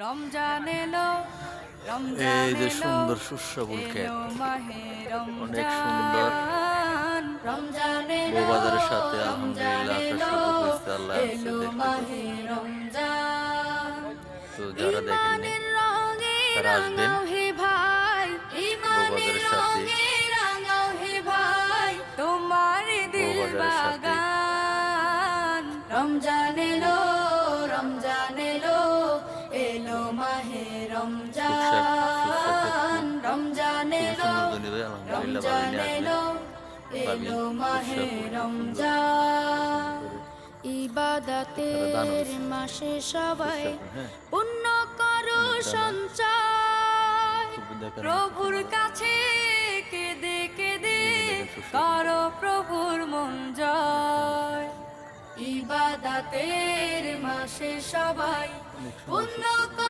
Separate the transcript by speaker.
Speaker 1: রমজান এলো,
Speaker 2: এই
Speaker 1: রমজান
Speaker 2: যে
Speaker 1: এলো,
Speaker 2: সুন্দর সুস্বাদু ক্ষেত,
Speaker 1: এলো মাহে
Speaker 2: অনেক সুন্দর।
Speaker 1: রমজান। রমজান এলো,
Speaker 2: বউবাজারের সাথে
Speaker 1: রমজান
Speaker 2: আলহামদুলিল্লাহ আসার
Speaker 1: এলো,
Speaker 2: সুযোগ হয়েছে, আল্লাহ আনছে
Speaker 1: এলো
Speaker 2: দেখতে
Speaker 1: মাহে
Speaker 2: পাচ্ছি।
Speaker 1: রমজান।
Speaker 2: তো যারা দেখেননি
Speaker 1: ইমানের রঙে
Speaker 2: তারা আসবেন
Speaker 1: রাঙাও হে ভাই, ইমানের
Speaker 2: বউবাজারের সাথে।
Speaker 1: রঙে রাঙাও হে ভাই, তোমার দিল
Speaker 2: বউবাজারের সাথে
Speaker 1: বাগান। রমজান এলো, রমজান এলো, এলো মাহে
Speaker 2: সুস্বাদু
Speaker 1: রমজান। রমজান
Speaker 2: খুবই
Speaker 1: এলো,
Speaker 2: সুন্দর জনি ভাই, আলহামদুলিল্লাহ ভাবি
Speaker 1: রমজান
Speaker 2: নিয়ে আসবেন।
Speaker 1: এলো,
Speaker 2: ভাবি
Speaker 1: এলো মাহে
Speaker 2: সুস্বাদু সুন্দর
Speaker 1: রমজান।
Speaker 2: করে তারা দানও
Speaker 1: ইবাদতের
Speaker 2: দিচ্ছে
Speaker 1: মাসে সবাই
Speaker 2: সুস্বাদু। হ্যাঁ,
Speaker 1: পুণ্য করো
Speaker 2: দানা
Speaker 1: সঞ্চয়,
Speaker 2: খুব দেখার মতো
Speaker 1: প্রভুর
Speaker 2: সুন্দর।
Speaker 1: কাছে কেঁদে কেঁদে
Speaker 2: এই যে দেখেন সুস্বাদু
Speaker 1: করো প্রভুর মন জয়। ইবাদতের মাসে সবাই
Speaker 2: অনেক সুন্দর
Speaker 1: পুণ্য
Speaker 2: সুস্বাদু।